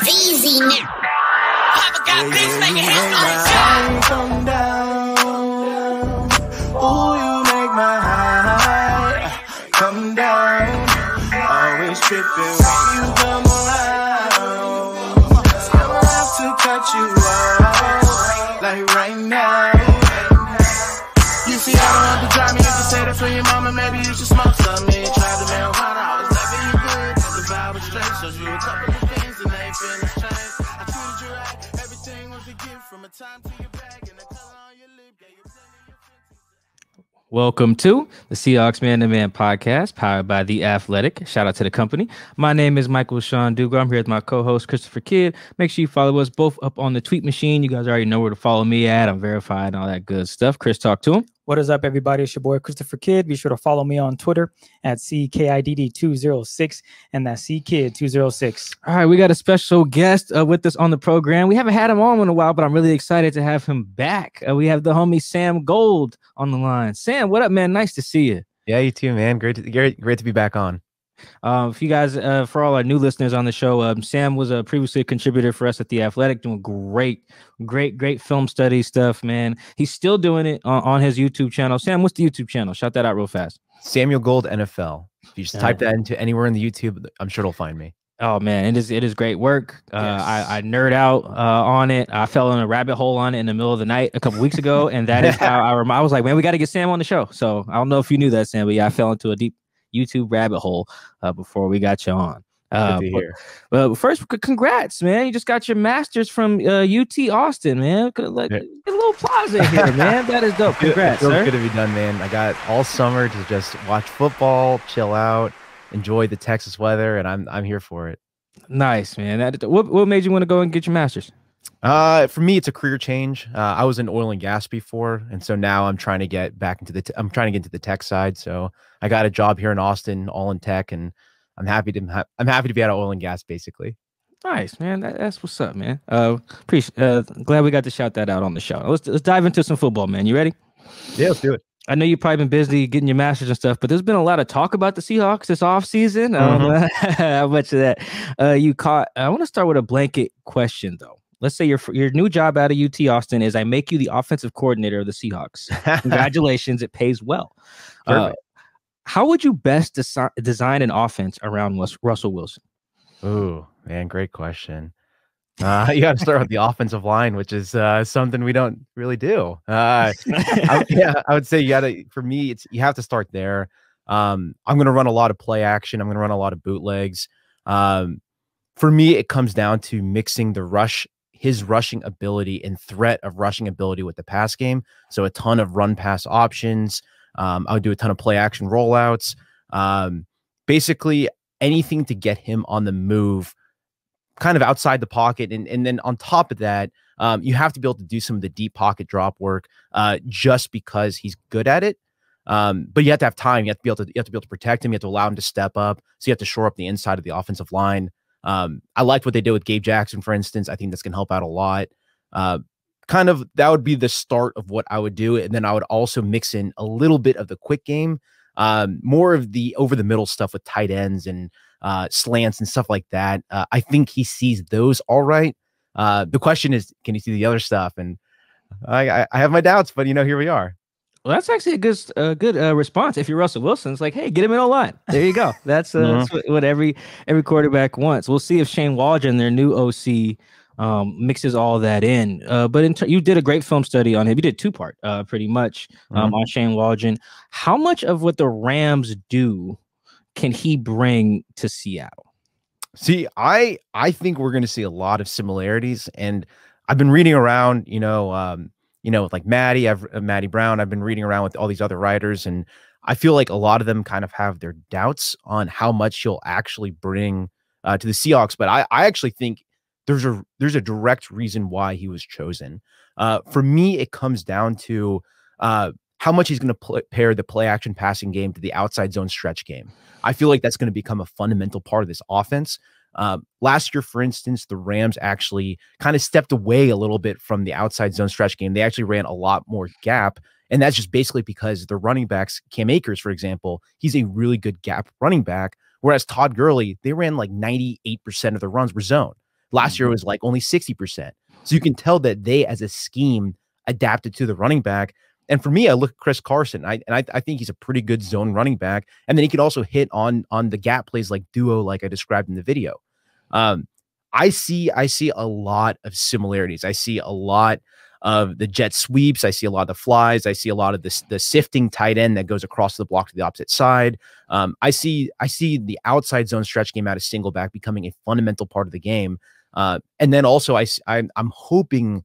easy now. Papa got bitch making hits come down. Oh, you make my high come down. Always tripping when you come around. I'ma have to cut you off, like right now. You see, I don't have to drive me. You can say that for your mama. Maybe you should smoke some. Me try the marijuana. I was never you good. The vibe was straight. So you a couple of things and they feeling strange. I treated you right. Everything was a gift from a time to your bag and the color on your lip. Yeah, you Welcome to the Seahawks Man and Man podcast, powered by The Athletic. Shout out to the company. My name is Michael Sean Dugar. I'm here with my co-host, Christopher Kidd. Make sure you follow us both up on the tweet machine. You guys already know where to follow me at. I'm verified and all that good stuff. Chris, talk to him. What is up, everybody? It's your boy, Christopher Kidd. Be sure to follow me on Twitter at CKIDD206 and that's CKID206. All right, we got a special guest with us on the program. We haven't had him on in a while, but I'm really excited to have him back. We have the homie Sam Gold on the line. Sam, what up, man? Nice to see you. Yeah, you too, man. Great to be back on. If you guys, for all our new listeners on the show, Sam was previously a contributor for us at The Athletic, doing great film study stuff, man. He's still doing it on his YouTube channel. Sam, what's the YouTube channel? Shout that out real fast. Samuel Gold NFL. If you just type that into anywhere in the YouTube, I'm sure it'll find me. Oh man, it is great work. Yes. I nerd out on it. I fell in a rabbit hole on it in the middle of the night a couple weeks ago, and that is how I was like, man, we got to get Sam on the show. So I don't know if you knew that, Sam, but yeah, I fell into a deep YouTube rabbit hole before we got you on. But first, congrats, man! You just got your master's from UT Austin, man. Get a little applause in here, man. That is dope. Congrats, it feels sir. good to be done, man. I got all summer to just watch football, chill out, enjoy the Texas weather, and I'm here for it. Nice, man. What made you want to go and get your master's? For me, it's a career change. I was in oil and gas before, and so now I'm trying to get back into the tech side. So I got a job here in Austin, all in tech, and I'm happy to be out of oil and gas, basically. Nice, man. That's what's up, man. Glad we got to shout that out on the show. Let's dive into some football, man. You ready? Yeah, let's do it. I know you've probably been busy getting your masters and stuff, but there's been a lot of talk about the Seahawks this offseason. I don't know how much of that you caught. I want to start with a blanket question, though. Let's say your new job out of UT Austin is I make you the offensive coordinator of the Seahawks. Congratulations. It pays well. How would you best design an offense around Russell Wilson? Ooh, man, great question. You got to start with the offensive line, which is something we don't really do. I would say you have to start there. I'm going to run a lot of play action. I'm going to run a lot of bootlegs. For me, it comes down to mixing his rushing ability and threat of rushing ability with the pass game. So a ton of run pass options. I would do a ton of play action rollouts. Basically anything to get him on the move, kind of outside the pocket. And then on top of that, you have to be able to do some of the deep pocket drop work just because he's good at it. But you have to have time. You have to be able to protect him. You have to allow him to step up. So you have to shore up the inside of the offensive line. I liked what they did with Gabe Jackson, for instance. I think that's going to help out a lot. That would be the start of what I would do. And then I would also mix in a little bit of the quick game, more of the over the middle stuff with tight ends and slants and stuff like that. I think he sees those all right. The question is, can he see the other stuff? And I have my doubts, but here we are. Well, that's actually a good response. If you're Russell Wilson, it's like, hey, get him in O-line. There you go. That's what every quarterback wants. We'll see if Shane Waldron, their new OC, mixes all that in. But you did a great film study on him. You did two-part, pretty much, on Shane Waldron. How much of what the Rams do can he bring to Seattle? See, I think we're going to see a lot of similarities, and I've been reading around, with like Matty Brown. I've been reading around with all these other writers, and I feel like a lot of them kind of have their doubts on how much he'll actually bring to the Seahawks. But I actually think there's a direct reason why he was chosen. For me, it comes down to how much he's going to pair the play action passing game to the outside zone stretch game. I feel like that's going to become a fundamental part of this offense. Last year, for instance, the Rams actually kind of stepped away a little bit from the outside zone stretch game. They actually ran a lot more gap. And that's just basically because the running backs, Cam Akers, for example, he's a really good gap running back. Whereas Todd Gurley, they ran like 98% of the runs were zone. Last year it was like only 60%. So you can tell that they, as a scheme, adapted to the running back. And for me, I look at Chris Carson, I think he's a pretty good zone running back. And then he could also hit on the gap plays like duo, like I described in the video. I see a lot of similarities. I see a lot of the jet sweeps. I see a lot of the flies. I see a lot of the sifting tight end that goes across the block to the opposite side. I see the outside zone stretch game out of single back becoming a fundamental part of the game. And then also I'm hoping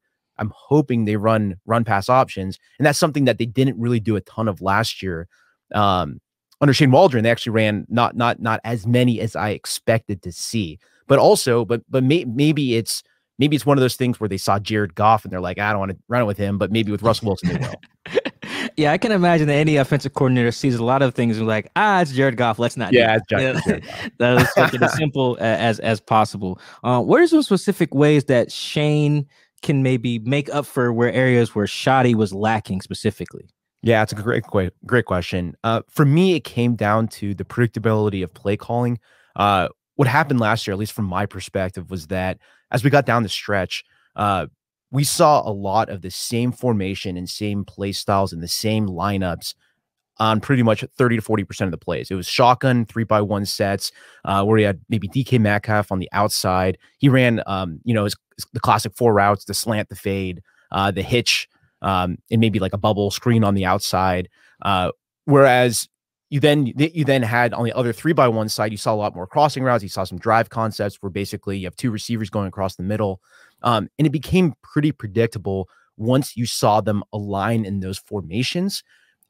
they run pass options, and that's something that they didn't really do a ton of last year. Under Shane Waldron, they actually ran not as many as I expected to see. But also, maybe it's one of those things where they saw Jared Goff and they're like, I don't want to run it with him, but maybe with Russell Wilson they will. Yeah, I can imagine that any offensive coordinator sees a lot of things and like, it's Jared Goff. Let's not. Yeah, it's Jared Goff. Let's make it as simple as possible. What are some specific ways that Shane can maybe make up for where areas where Shoddy was lacking specifically? Yeah, it's a great question. For me, it came down to the predictability of play calling. What happened last year, at least from my perspective, was that as we got down the stretch, we saw a lot of the same formation and same play styles and the same lineups on pretty much 30 to 40% of the plays. It was shotgun 3x1 sets where he had maybe DK Metcalf on the outside. He ran, the classic 4 routes, the slant, the fade, the hitch, and maybe like a bubble screen on the outside. Whereas you then had on the other 3x1 side, you saw a lot more crossing routes. You saw some drive concepts where basically you have 2 receivers going across the middle. And it became pretty predictable once you saw them align in those formations.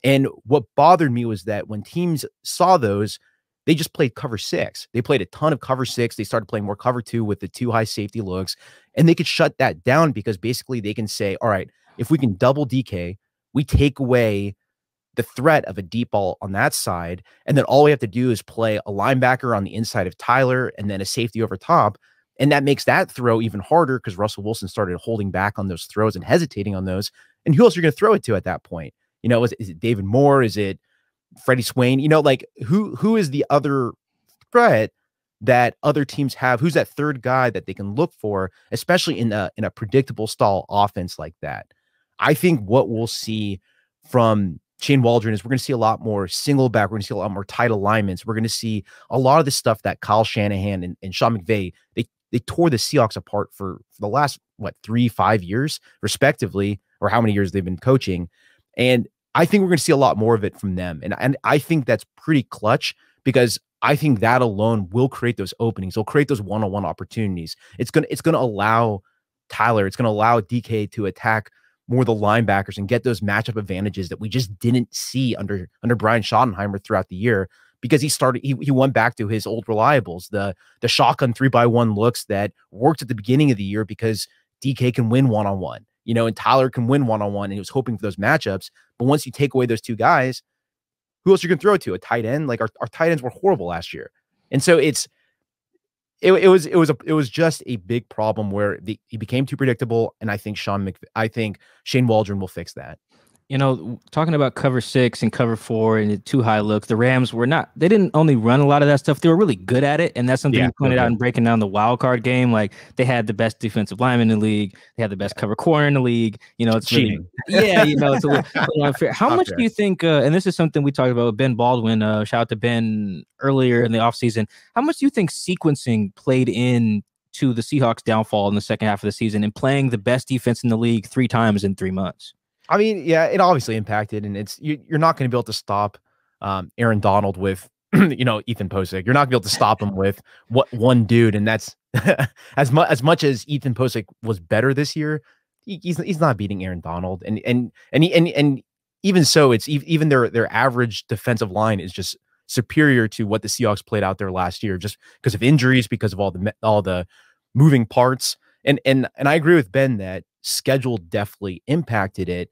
And what bothered me was that when teams saw those, they just played cover 6. They played a ton of cover 6. They started playing more cover 2 with the 2 high safety looks, and they could shut that down because basically they can say, all right, if we can double DK, we take away the threat of a deep ball on that side. And then all we have to do is play a linebacker on the inside of Tyler and then a safety over top. And that makes that throw even harder because Russell Wilson started holding back on those throws and hesitating on those. And who else are you going to throw it to at that point? You know, is it David Moore? Is it Freddie Swain? You know, like who is the other threat that other teams have? Who's that third guy that they can look for, especially in a predictable style offense like that? I think what we'll see from Shane Waldron is we're going to see a lot more single back. We're going to see a lot more tight alignments. We're going to see a lot of the stuff that Kyle Shanahan and Sean McVay, they tore the Seahawks apart for the last, 3-5 years, respectively, or how many years they've been coaching. And I think we're going to see a lot more of it from them. And I think that's pretty clutch because I think that alone will create those openings. It'll create those one-on-one opportunities. It's going to allow Tyler, it's going to allow DK to attack more the linebackers and get those matchup advantages that we just didn't see under Brian Schottenheimer throughout the year, because he went back to his old reliables, the shotgun 3x1 looks that worked at the beginning of the year because DK can win one-on-one, and Tyler can win one-on-one, and he was hoping for those matchups. But once you take away those 2 guys, who else are you going to throw it to? A tight end? Like our tight ends were horrible last year. And so it was just a big problem where he became too predictable, and I think Shane Waldron will fix that. Talking about cover 6 and cover 4 and the 2 high looks, the Rams they didn't only run a lot of that stuff. They were really good at it. And that's something you pointed out in breaking down the wild card game. Like, they had the best defensive lineman in the league. They had the best cover corner in the league. It's cheating. It's a little unfair. How much do you think, and this is something we talked about with Ben Baldwin, shout out to Ben earlier in the offseason. How much do you think sequencing played in to the Seahawks downfall in the second half of the season and playing the best defense in the league 3 times in 3 months? I mean, yeah, it obviously impacted, and you're not going to be able to stop Aaron Donald with, Ethan Posick. You're not going to be able to stop him with one dude, and that's as much as Ethan Posick was better this year, he's not beating Aaron Donald, and even so, it's even their average defensive line is just superior to what the Seahawks played out there last year, just because of injuries, because of all the moving parts, and I agree with Ben that schedule definitely impacted it.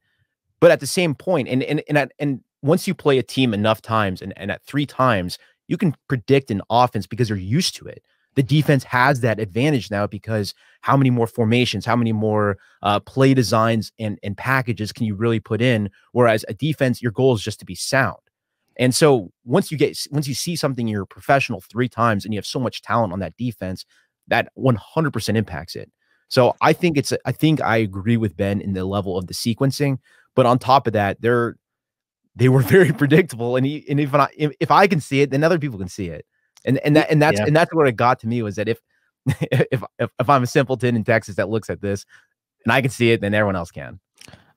But at the same point, and once you play a team enough times and at 3 times, you can predict an offense because you're used to it. The defense has that advantage now because how many more formations, how many more play designs and packages can you really put in? Whereas a defense, your goal is just to be sound. And so once you see something you're professional 3 times and you have so much talent on that defense, that 100% impacts it. So I think I agree with Ben in the level of the sequencing, but on top of that, they were very predictable. And if I can see it, then other people can see it. And that's where it got to me, was that if I'm a simpleton in Texas that looks at this and I can see it, then everyone else can.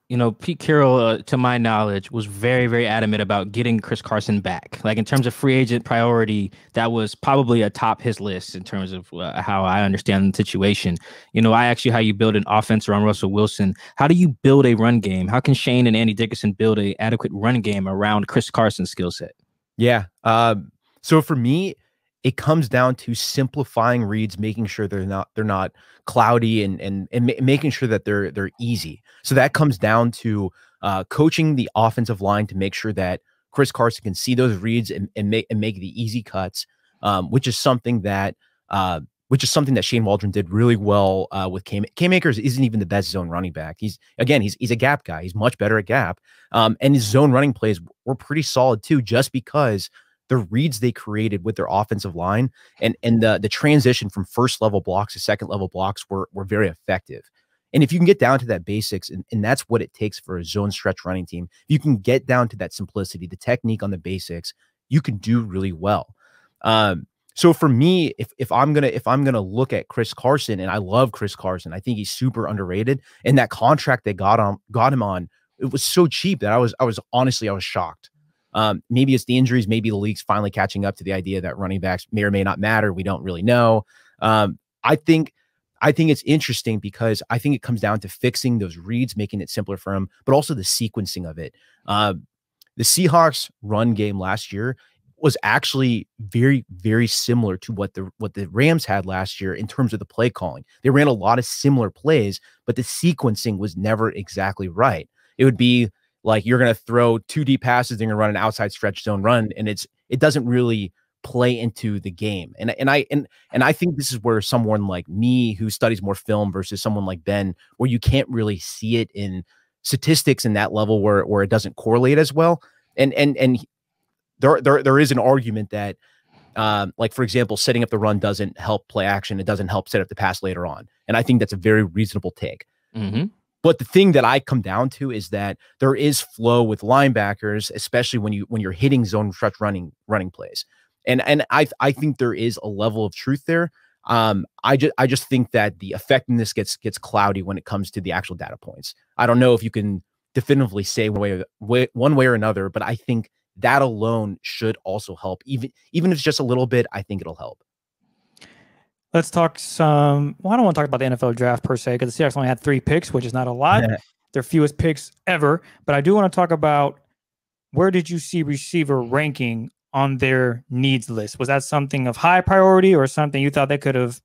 You know, Pete Carroll, to my knowledge, was very, very adamant about getting Chris Carson back. Like, in terms of free agent priority, that was probably atop his list in terms of how I understand the situation. You know, I asked you how you build an offense around Russell Wilson. How do you build a run game? How can Shane and Andy Dickerson build an adequate run game around Chris Carson's skill set? Yeah. So for me, it comes down to simplifying reads, making sure they're not cloudy, and making sure that they're easy. So that comes down to coaching the offensive line to make sure that Chris Carson can see those reads and make the easy cuts, which is something that Shane Waldron did really well with Cam Akers. Isn't even the best zone running back. He's a gap guy. He's much better at gap, and his zone running plays were pretty solid too, just because the reads they created with their offensive line and the transition from first level blocks to second level blocks were very effective. And if you can get down to that basics, and that's what it takes for a zone stretch running team, if you can get down to that simplicity, the technique on the basics, you can do really well. So for me, if I'm gonna look at Chris Carson, and I love Chris Carson, I think he's super underrated. And that contract they got him on, it was so cheap that I was honestly shocked. Maybe it's the injuries. Maybe the league's finally catching up to the idea that running backs may or may not matter. We don't really know. I think it's interesting because I think it comes down to fixing those reads, making it simpler for him, but also the sequencing of it. The Seahawks run game last year was actually very, very similar to what the Rams had last year in terms of the play calling. They ran a lot of similar plays, but the sequencing was never exactly right. It would be like, you're going to throw 2 deep passes, and you're going to run an outside stretch zone run, and it doesn't really play into the game. And I think this is where someone like me, who studies more film, versus someone like Ben, where you can't really see it in statistics in that level where it doesn't correlate as well. And there is an argument that like, for example, setting up the run doesn't help play action. It doesn't help set up the pass later on. And I think that's a very reasonable take. Mm-hmm. But the thing that I come down to is that there is flow with linebackers, especially when you're hitting zone stretch running plays. And I think there is a level of truth there. I just think that the effectiveness gets cloudy when it comes to the actual data points. I don't know if you can definitively say one way or another, but I think that alone should also help. Even if it's just a little bit, I think it'll help. Let's talk some. Well, I don't want to talk about the NFL draft per se, because the Seahawks only had 3 picks, which is not a lot. Their fewest picks ever. But I do want to talk about, where did you see receiver ranking on their needs list? Was that something of high priority, or something you thought they could have?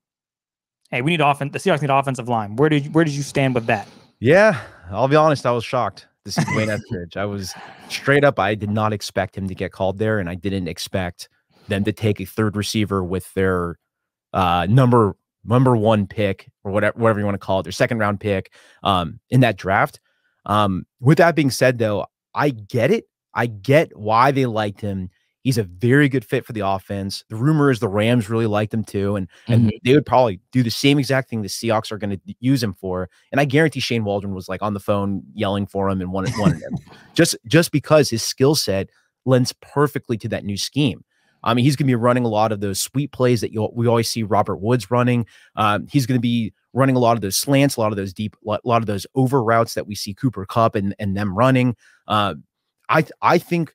Hey, we need offense. The Seahawks need offensive line. Where did you stand with that? Yeah, I'll be honest. I was shocked to see D'Wayne Eskridge. I was straight up. I did not expect him to get called there, and I didn't expect them to take a 3rd receiver with their number 1 pick, or whatever you want to call it, their 2nd round pick in that draft. With that being said, though, I get it. I get why they liked him. He's a very good fit for the offense. The rumor is the Rams really liked him too, and they would probably do the same exact thing the Seahawks are going to use him for. And I guarantee Shane Waldron was like on the phone yelling for him and wanted him just because his skill set lends perfectly to that new scheme. I mean, he's going to be running a lot of those sweep plays that we always see Robert Woods running. He's going to be running a lot of those slants, a lot of those deep, a lot of those over routes that we see Cooper Kupp and them running. I think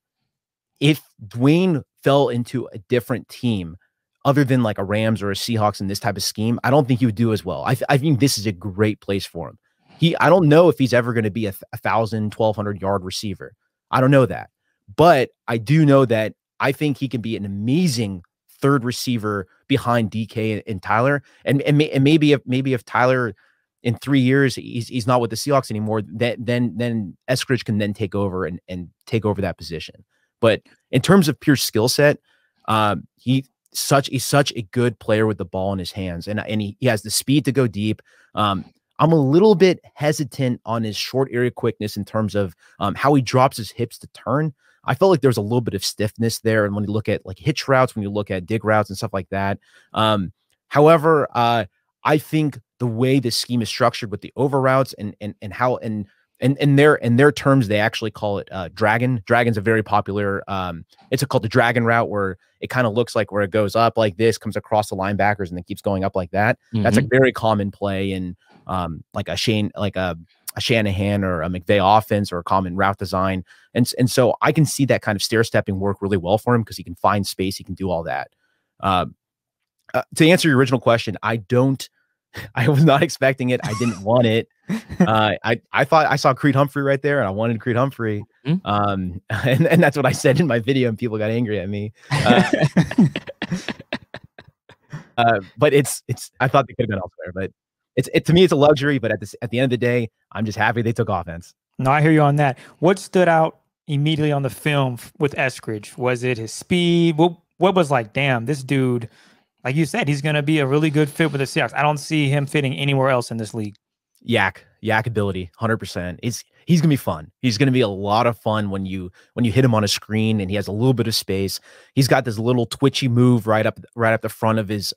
if D'Wayne fell into a different team other than like a Rams or a Seahawks in this type of scheme, I don't think he would do as well. I think this is a great place for him. I don't know if he's ever going to be a 1,000, 1,200 yard receiver. I don't know that, but I do know that I think he can be an amazing 3rd receiver behind DK and Tyler. And maybe if Tyler in 3 years he's not with the Seahawks anymore, then Eskridge can then take over and take over that position. But in terms of pure skill set, he's such a good player with the ball in his hands, and he has the speed to go deep. I'm a little bit hesitant on his short area quickness in terms of how he drops his hips to turn. I felt like there was a little bit of stiffness there. And when you look at like hitch routes, when you look at dig routes and stuff like that, However, I think the way the scheme is structured with the over routes and how and in their terms, they actually call it dragon. Dragon's a very popular it's called the dragon route, where it kind of looks like where it goes up like this, comes across the linebackers, and then keeps going up like that. That's a very common play in like a Shanahan or a McVay offense, or a common route design. And so I can see that kind of stair stepping work really well for him, because he can find space, he can do all that. To answer your original question, I was not expecting it. I didn't want it. I thought I saw Creed Humphrey right there, and I wanted Creed Humphrey. And that's what I said in my video, and people got angry at me. But it's I thought they could have been elsewhere, but to me, it's a luxury. But at the end of the day, I'm just happy they took offense. No, I hear you on that. What stood out immediately on the film with Eskridge? Was it his speed? What was like, damn, this dude, like you said, he's going to be a really good fit with the Seahawks. I don't see him fitting anywhere else in this league. Yak ability, 100%. He's going to be fun. He's going to be a lot of fun when you hit him on a screen and he has a little bit of space. He's got this little twitchy move right up the front of his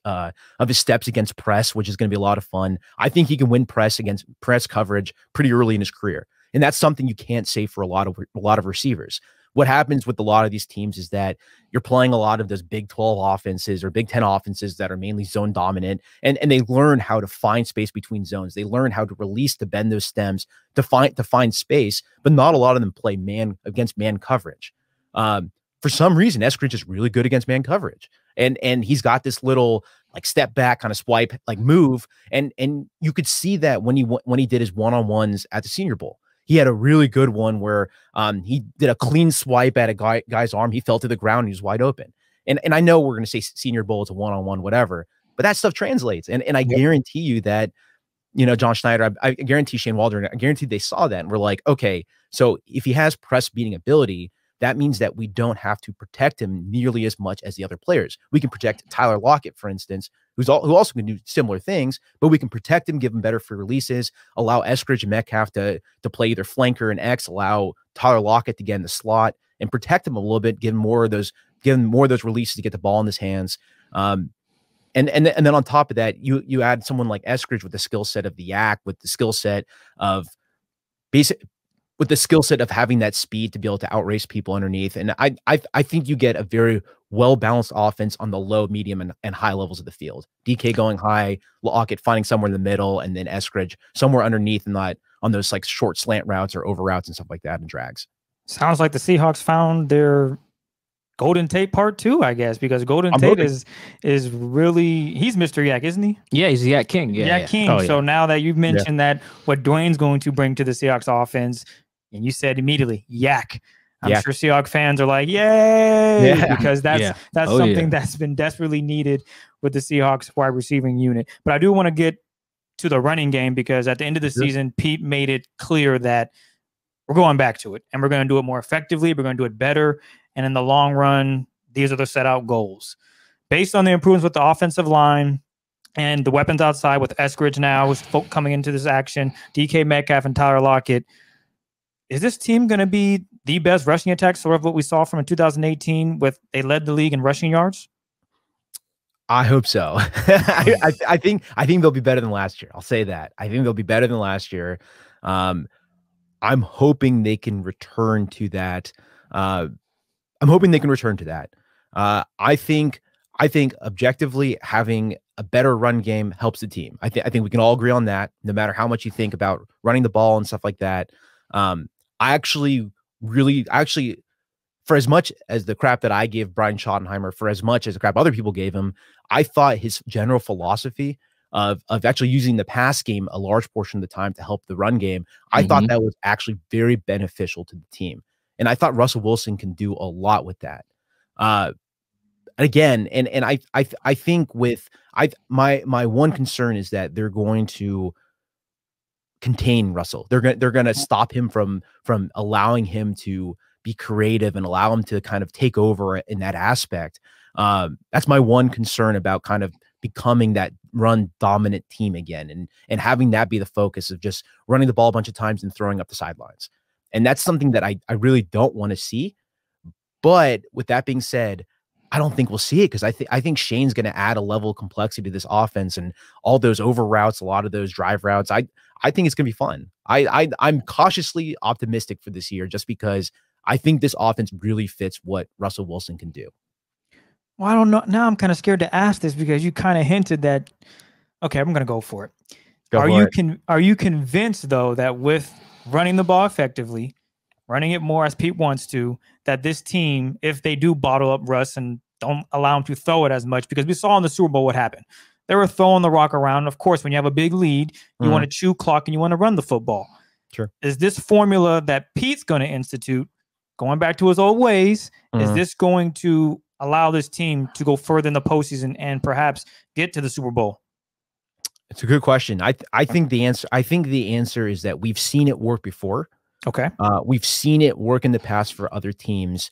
steps against press, which is going to be a lot of fun. I think he can win press against press coverage pretty early in his career, and that's something you can't say for a lot of receivers. What happens with a lot of these teams is that you're playing a lot of those Big 12 offenses or Big 10 offenses that are mainly zone dominant, and they learn how to find space between zones. They learn how to release, to bend those stems, to find space, but not a lot of them play man against man coverage. For some reason, Eskridge is really good against man coverage, and he's got this little like step back kind of swipe like move, and you could see that when he did his one-on-ones at the Senior Bowl. He had a really good one where he did a clean swipe at a guy's arm. He fell to the ground and he was wide open. And I know we're going to say Senior Bowl is a one-on-one, whatever, but that stuff translates. And I guarantee you that, John Schneider, I guarantee Shane Waldron, I guarantee they saw that and we're like, okay, so if he has press beating ability, that means that we don't have to protect him nearly as much as the other players. We can protect Tyler Lockett, for instance, who also can do similar things, but we can protect him, give him better free releases, allow Eskridge and Metcalf to play either flanker and X, allow Tyler Lockett to get in the slot and protect him a little bit, give him more of those releases to get the ball in his hands. And then on top of that, you add someone like Eskridge with the skill set of the yak, with the skill set of having that speed to be able to outrace people underneath. And I think you get a very well-balanced offense on the low, medium, and high levels of the field. DK going high, Lockett finding somewhere in the middle, and then Eskridge somewhere underneath, and not on those like short slant routes or over routes and stuff like that and drags. Sounds like the Seahawks found their Golden Tate part 2, I guess, because Golden Tate is really, he's Mr. Yak, isn't he? Yeah, he's the Yak King. Yak King. Oh, so now that you've mentioned that, what D'Wayne's going to bring to the Seahawks offense, and you said immediately, Yak. I'm sure Seahawks fans are like, yay, because that's something that's been desperately needed with the Seahawks wide receiving unit. But I do want to get to the running game, because at the end of the season, Pete made it clear that we're going back to it, and we're going to do it more effectively. We're going to do it better. And in the long run, these are the set out goals. Based on the improvements with the offensive line and the weapons outside with Eskridge now with folk coming into this action, DK Metcalf and Tyler Lockett, is this team going to be the best rushing attack, sort of what we saw from in 2018 with they led the league in rushing yards? I hope so. I think they'll be better than last year. I'll say that. I think they'll be better than last year. I'm hoping they can return to that. I think objectively having a better run game helps the team. I think we can all agree on that, no matter how much you think about running the ball and stuff like that. I actually, for as much as the crap that I gave Brian Schottenheimer, for as much as the crap other people gave him, I thought his general philosophy of actually using the pass game a large portion of the time to help the run game, I thought that was actually very beneficial to the team. And I thought Russell Wilson can do a lot with that. Again, and I think with my one concern is that they're going to contain Russell. They're going to stop him from allowing him to be creative and allow him to kind of take over in that aspect. That's my one concern about kind of becoming that run dominant team again, and having that be the focus of just running the ball a bunch of times and throwing up the sidelines. And that's something that I really don't want to see. But with that being said, I don't think we'll see it because I think Shane's going to add a level of complexity to this offense and all those over routes, a lot of those drive routes. I think it's going to be fun. I'm cautiously optimistic for this year just because I think this offense really fits what Russell Wilson can do. Well, I don't know. Now I'm kind of scared to ask this because you kind of hinted that. Okay, I'm going to go for it. Are you convinced though that with running the ball effectively, running it more as Pete wants to, that this team, if they do bottle up Russ and don't allow him to throw it as much, because we saw in the Super Bowl what happened. They were throwing the rock around. Of course, when you have a big lead, you want to chew clock and you want to run the football. Sure. Is this formula that Pete's going to institute, going back to his old ways, is this going to allow this team to go further in the postseason and perhaps get to the Super Bowl? It's a good question. I think the answer is that we've seen it work before. Okay. We've seen it work in the past for other teams.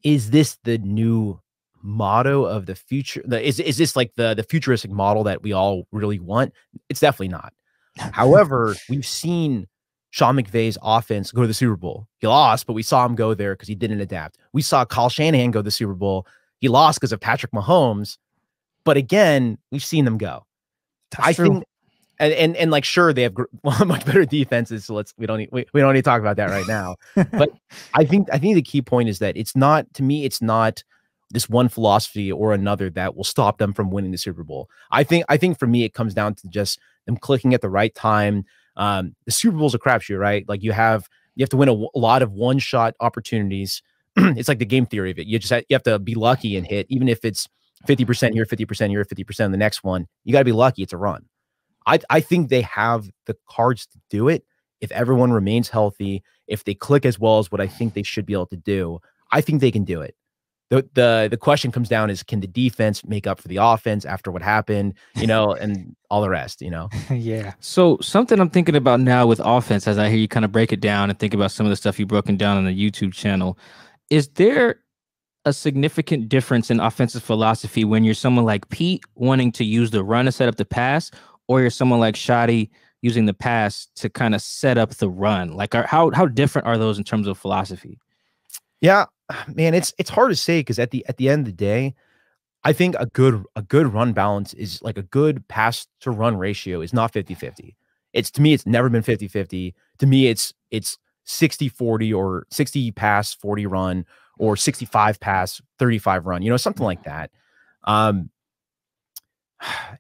Is this the new motto of the future? Is this like the futuristic model that we all really want? It's definitely not. However, we've seen Sean McVay's offense go to the Super Bowl. He lost, but we saw him go there because he didn't adapt. We saw Kyle Shanahan go to the Super Bowl. He lost because of Patrick Mahomes. But again, we've seen them go. That's true. Think, and like, sure, they have much better defenses. So we don't need to talk about that right now. But I think the key point is that it's not this one philosophy or another that will stop them from winning the Super Bowl. I think for me, it comes down to just them clicking at the right time. The Super Bowl is a crapshoot, right? Like you have to win a lot of one-shot opportunities. It's like the game theory of it. You have to be lucky and hit, even if it's 50% here, 50% here, 50% the next one. You got to be lucky. It's a run. I think they have the cards to do it if everyone remains healthy, if they click as well as what I think they should be able to do. I think they can do it. The question comes down is, can the defense make up for the offense after what happened, and all the rest, Yeah. So something I'm thinking about now with offense, as I hear you kind of break it down and think about some of the stuff you've broken down on the YouTube channel, is there a significant difference in offensive philosophy when you're someone like Pete wanting to use the run to set up the pass, or you're someone like Shadi using the pass to kind of set up the run? Like, how different are those in terms of philosophy? Yeah, man, it's hard to say because at the end of the day, I think a good run balance is like a good pass to run ratio is not 50-50. To me, it's never been 50-50. To me, it's 60-40 or 60 pass, 40 run, or 65 pass, 35 run, something like that.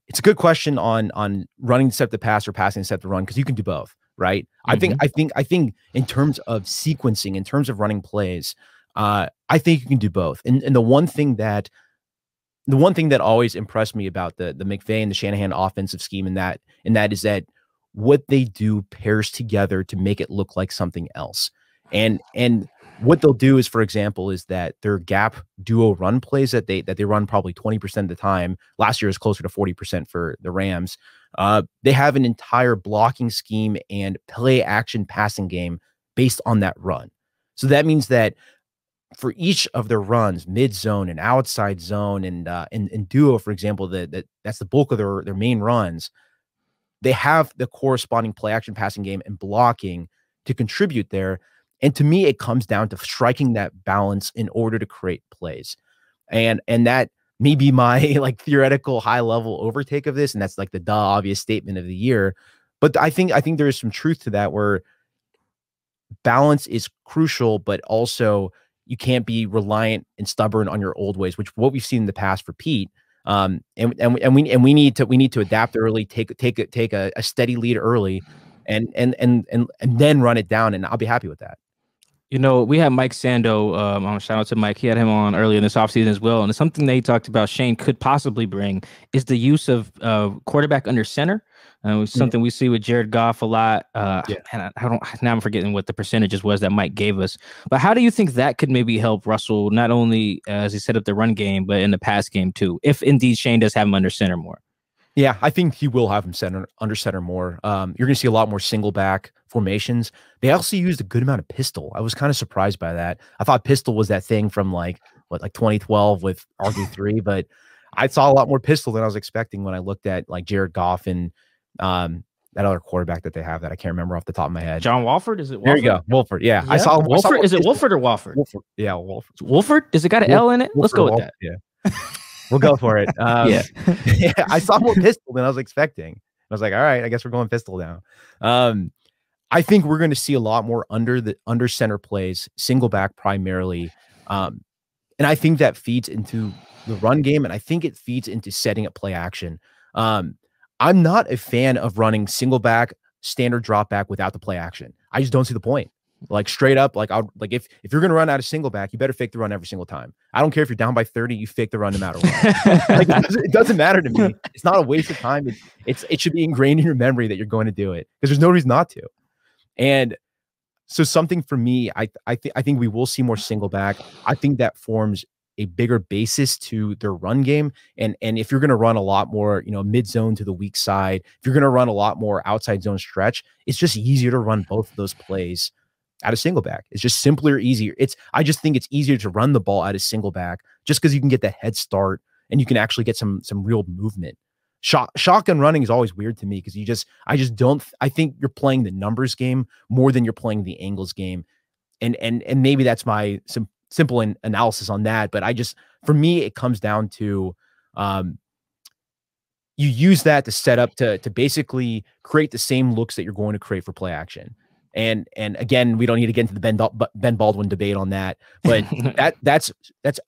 It's a good question on running to set the pass or passing to set the run, because you can do both, right? I think in terms of sequencing, in terms of running plays, I think you can do both. And the one thing that always impressed me about the McVay and the Shanahan offensive scheme in that is that what they do pairs together to make it look like something else. And what they'll do is, for example, is that their gap duo run plays that they run probably 20% of the time. Last year is closer to 40% for the Rams. They have an entire blocking scheme and play action passing game based on that run. So that means that for each of their runs, mid zone and outside zone and duo, for example, that's the bulk of their main runs. They have the corresponding play action passing game and blocking to contribute there. And to me, it comes down to striking that balance in order to create plays. And that may be my like theoretical high level overtake of this. And that's like the obvious statement of the year. But I think there is some truth to that, where balance is crucial, but also you can't be reliant and stubborn on your old ways, which what we've seen in the past for Pete. And we need to adapt early, take a steady lead early, and then run it down. And I'll be happy with that. We had Mike Sando, shout out to Mike. He had him on earlier in this offseason as well. And it's something they talked about Shane could possibly bring is the use of quarterback under center. Something we see with Jared Goff a lot. And now I'm forgetting what the percentages was that Mike gave us. But how do you think that could maybe help Russell, not only as he set up the run game, but in the pass game too, if indeed Shane does have him under center more? Yeah, I think he will have him under center more. You're going to see a lot more single back formations. They also used a good amount of pistol. I was kind of surprised by that. I thought pistol was that thing from like 2012 with RG3, but I saw a lot more pistol than I was expecting when I looked at like Jared Goff and that other quarterback that they have that I can't remember off the top of my head. John Wolford? Is it Wolford? There you go. Wolford. Yeah. I saw Wolford. Is it Wolford or Wolford? Wolford. Yeah, Wolford. Wolford? Does it got an L in it? Let's go with that. Yeah. We'll go for it. Yeah. I saw more pistol than I was expecting. I was like, all right, I guess we're going pistol now. I think we're going to see a lot more under center plays, single back primarily. And I think that feeds into the run game, and I think it feeds into setting up play action. I'm not a fan of running single back, standard drop back without the play action. I just don't see the point. Like straight up, like if you're gonna run out of single back, you better fake the run every single time. I don't care if you're down by 30, you fake the run no matter what. Like it doesn't matter to me. It's not a waste of time. It should be ingrained in your memory that you're going to do it because there's no reason not to. And so something for me, I think we will see more single back. I think that forms a bigger basis to their run game. And if you're going to run a lot more, mid zone to the weak side, if you're going to run a lot more outside zone stretch, it's just easier to run both of those plays out of single back. It's just simpler, easier. I just think it's easier to run the ball out of single back just because you can get the head start and you can actually get some real movement. Shotgun running is always weird to me because I think you're playing the numbers game more than you're playing the angles game. And maybe that's my simple analysis on that. But for me, it comes down to, you use that to set up to basically create the same looks that you're going to create for play action. And again, we don't need to get into the Ben Baldwin debate on that, but that's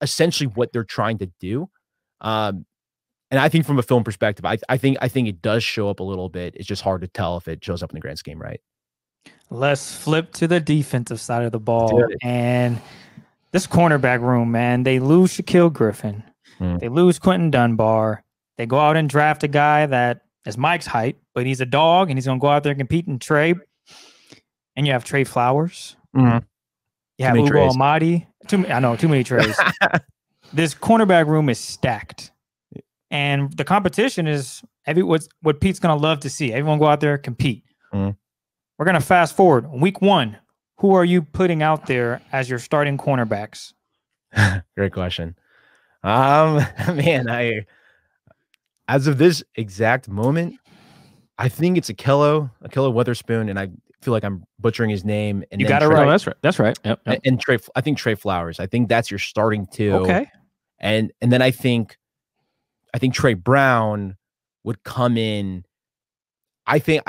essentially what they're trying to do. And I think from a film perspective, I think it does show up a little bit. It's just hard to tell if it shows up in the grand scheme, right? Let's flip to the defensive side of the ball. And this cornerback room, man, they lose Shaquille Griffin. They lose Quentin Dunbar. They go out and draft a guy that is Mike's height, but he's a dog, and he's going to go out there and compete in Trey. And you have Trey Flowers. You have Ugo Amadi. Too many Treys. This cornerback room is stacked. And the competition is what Pete's going to love to see. Everyone go out there and compete. We're going to fast forward. Week 1, who are you putting out there as your starting cornerbacks? Great question. Man, as of this exact moment, I think it's Akello Witherspoon, and I feel like I'm butchering his name. And you got it right. Oh, that's right. Yep. And Trey, I think Trey Flowers. I think that's your starting two. Okay. And then I think Trey Brown would come in. I think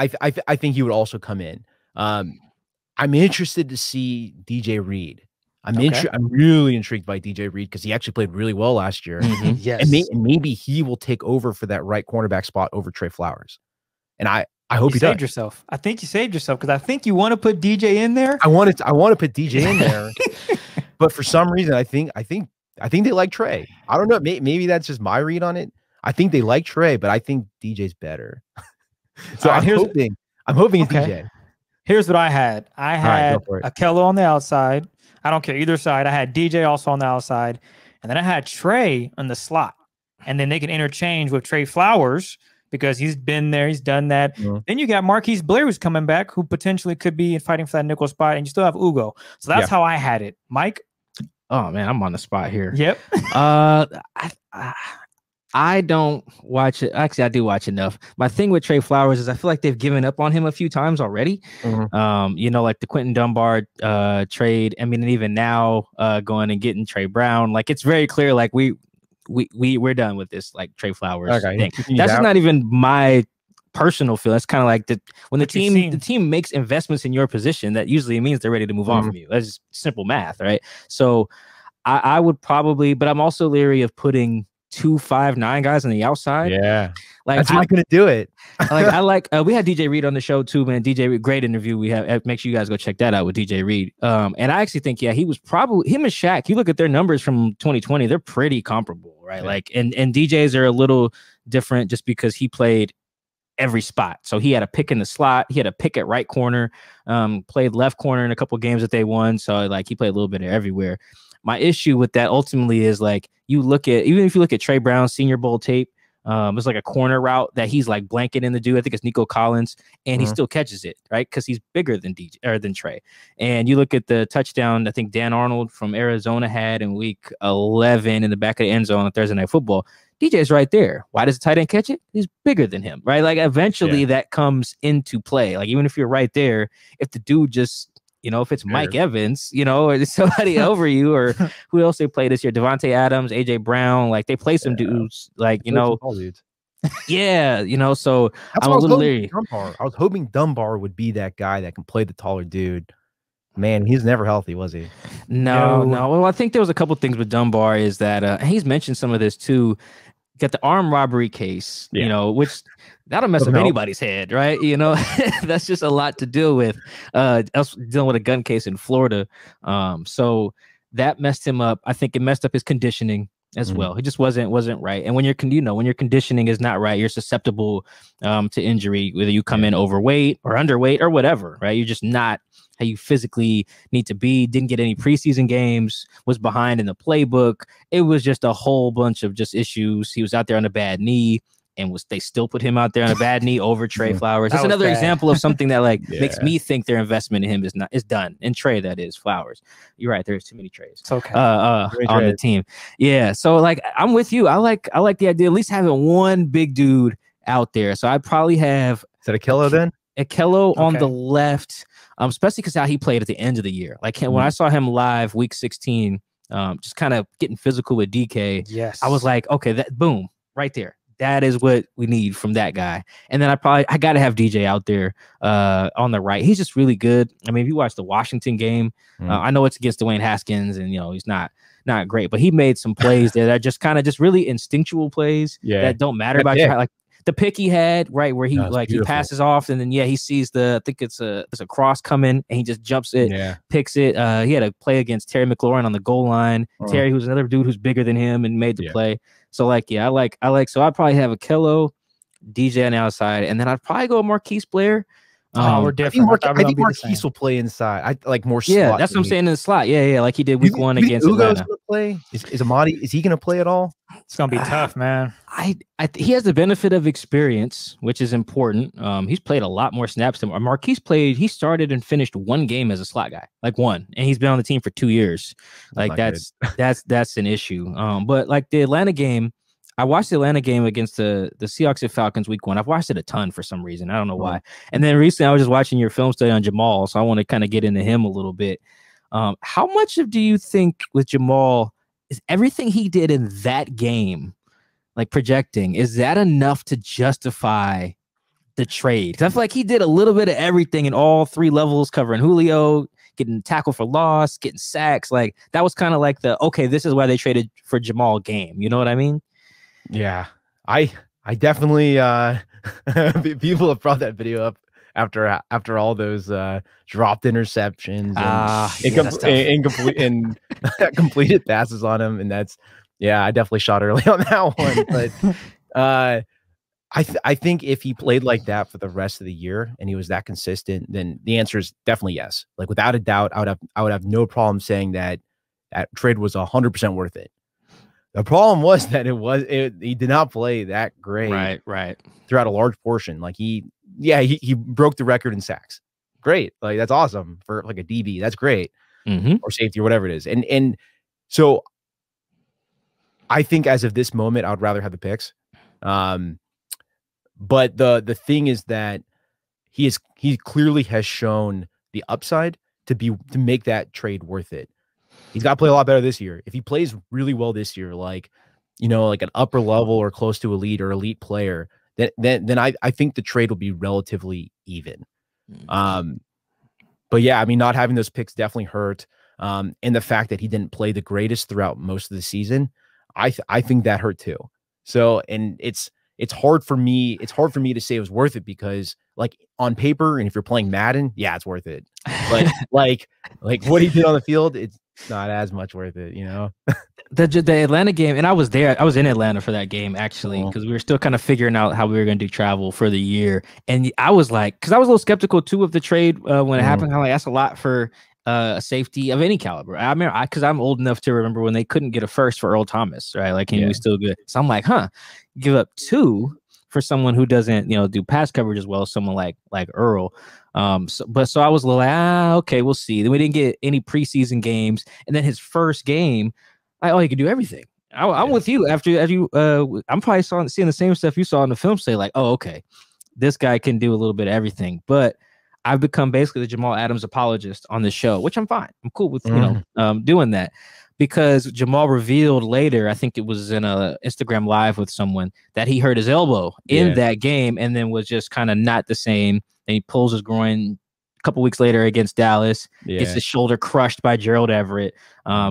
he would also come in. I'm interested to see DJ Reed. I'm really intrigued by DJ Reed because he actually played really well last year. Yes. And maybe he will take over for that right cornerback spot over Trey Flowers. And I hope you saved yourself. I think you saved yourself because I think you want to put DJ in there. I want to put DJ in there, but for some reason, I think they like Trey. I don't know. Maybe that's just my read on it. I think they like Trey, but I think DJ's better. So I'm hoping it's DJ. Here's what I had. I had Akello on the outside. I don't care either side. I had DJ also on the outside, and then I had Trey on the slot, and then they can interchange with Trey Flowers because he's been there, he's done that. Then you got Marquise Blair who's coming back, who potentially could be fighting for that nickel spot, and you still have Ugo. So that's how I had it. Mike? Oh man, I'm on the spot here. Yep. I don't watch it. Actually, I do watch enough. My thing with Trey Flowers is I feel like they've given up on him a few times already. Like the Quentin Dunbar trade. I mean, and even now going and getting Trey Brown. Like it's very clear. Like we're done with this. Like Trey Flowers thing. That's just not even my personal feel. That's kind of like when the team makes investments in your position, that usually means they're ready to move on from you. That's just simple math, right? So I would probably, but I'm also leery of putting 2 5'9" guys on the outside. Yeah, like that's not gonna do it. We had DJ Reed on the show too, man. DJ Reed, great interview. We have, make sure you guys go check that out with DJ Reed. And I actually think he was probably, him and Shaq, you look at their numbers from 2020, they're pretty comparable, right? Yeah. Like and DJs are a little different just because he played every spot. So he had a pick in the slot, he had a pick at right corner, played left corner in a couple games that they won. So like he played a little bit of everywhere. My issue with that ultimately is like even if you look at Trey Brown's Senior Bowl tape, it's like a corner route that he's like blanketing the dude. I think it's Nico Collins, and he still catches it, right? Because he's bigger than Trey. And you look at the touchdown I think Dan Arnold from Arizona had in week 11 in the back of the end zone on Thursday Night Football. DJ's right there. Why does the tight end catch it? He's bigger than him, right? Like eventually that comes into play. Like even if you're right there, if the dude just, you know, if it's Mike Evans, you know, or somebody over you, or who else they play this year? Devontae Adams, AJ Brown, like they play some dudes, like, you know, yeah, you know, so I'm a little leery. I was hoping Dunbar would be that guy that can play the taller dude. Man, he's never healthy, was he? No. Well, I think there was a couple things with Dunbar is that he's mentioned some of this too. Got the armed robbery case, you know, which that'll mess up anybody's head, right? You know, that's just a lot to deal with. Us dealing with a gun case in Florida, so that messed him up. I think it messed up his conditioning as well. He just wasn't right. And when your conditioning is not right, you're susceptible to injury, whether you come in overweight or underweight or whatever, right? You're just not how you physically need to be. Didn't get any preseason games, was behind in the playbook. It was just a whole bunch of just issues. He was out there on a bad knee, and they still put him out there on a bad knee over Trey Flowers. That's another example of something that makes me think their investment in him is done. And Trey, that is Flowers. You're right. There's too many Treys. It's okay. On the team. Yeah. So like I'm with you. I like the idea of at least having one big dude out there. So I'd probably have Akello then? Akello on the left. Especially because how he played at the end of the year. Like when I saw him live week 16, just kind of getting physical with DK. Yes. I was like, okay, that boom, right there. That is what we need from that guy. And then I got to have DJ out there on the right. He's just really good. I mean, if you watch the Washington game, I know it's against Dwayne Haskins and, you know, he's not great, but he made some plays there that just kind of just really instinctual plays that don't matter about your, like the pick he had, right, where he he passes off and then he sees I think it's a cross coming and he just jumps it, picks it. He had a play against Terry McLaurin on the goal line. Terry, who's another dude who's bigger than him and made the play. So I like so I'd probably have Akello, DJ on the outside, and then I'd probably go Marquise Blair. We're different. I think Marquise will play inside. I like more slot. Yeah, that's what I'm saying in the slot. Yeah, like he did week 1 against Atlanta. Gonna play? Is Amadi? Is he going to play at all? It's going to be tough, man. He has the benefit of experience, which is important. He's played a lot more snaps than Marquise played. He started and finished one game as a slot guy, like one, and he's been on the team for 2 years. Like that's an issue. But like the Atlanta game. I watched the Atlanta game against the Seahawks and Falcons week 1. I've watched it a ton for some reason. I don't know why. And then recently I was just watching your film study on Jamal, so I want to kind of get into him a little bit. How much do you think with Jamal is everything he did in that game, like projecting, is that enough to justify the trade? Because I feel like he did a little bit of everything in all 3 levels, covering Julio, getting tackled for loss, getting sacks. Like that was kind of like this is why they traded for Jamal game. You know what I mean? Yeah, I definitely people have brought that video up after all those dropped interceptions and incomplete and completed passes on him, and I definitely shot early on that one. But I think if he played like that for the rest of the year and he was that consistent, then the answer is definitely yes. Like without a doubt, I would have no problem saying that trade was 100% worth it. The problem was that he did not play that great, right, throughout a large portion. Like he broke the record in sacks. Great, like that's awesome for like a DB. That's great, or safety or whatever it is. And so I think as of this moment, I would rather have the picks. But the thing is that he clearly has shown the upside to make that trade worth it. He's got to play a lot better this year. If he plays really well this year, like, you know, like an upper level or close to elite player, then I think the trade will be relatively even. But yeah, I mean, not having those picks definitely hurt. And the fact that he didn't play the greatest throughout most of the season, I think that hurt too. So, and it's hard for me to say it was worth it because like on paper, and if you're playing Madden, yeah, it's worth it. But like what he did on the field, it's not as much worth it, you know. The Atlanta game, and I was there. I was in Atlanta for that game actually because we were still kind of figuring out how we were going to do travel for the year. And I was like, because I was a little skeptical too of the trade when it happened. I'm like, that's a lot for a safety of any caliber. I mean, because I'm old enough to remember when they couldn't get a first for Earl Thomas, right? Like he was still good. So I'm like, give up 2 for someone who doesn't, you know, do pass coverage as well as someone like Earl. So I was a little like, okay, we'll see. Then we didn't get any preseason games, and then his first game, he could do everything. I'm with you. As you, I'm probably seeing the same stuff you saw in the film. Say like, oh, okay, this guy can do a little bit of everything. But I've become basically the Jamal Adams apologist on this show, which I'm fine. I'm cool with doing that, because Jamal revealed later, I think it was in a Instagram live with someone, that he hurt his elbow in that game and then was just kind of not the same. And he pulls his groin a couple weeks later against Dallas, gets his shoulder crushed by Gerald Everett,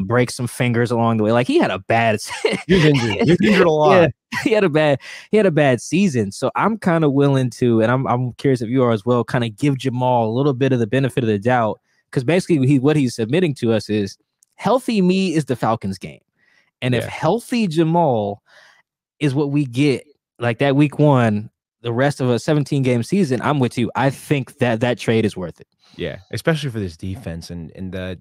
breaks some fingers along the way. Like, he had a bad he was injured a lot. Yeah, he had a bad season. So I'm kind of willing to, and I'm curious if you are as well, kind of give Jamal a little bit of the benefit of the doubt, because basically what he's submitting to us is healthy me is the Falcons game. And if healthy Jamal is what we get like that week 1, the rest of a 17-game season, I'm with you. I think that trade is worth it. Yeah, especially for this defense and the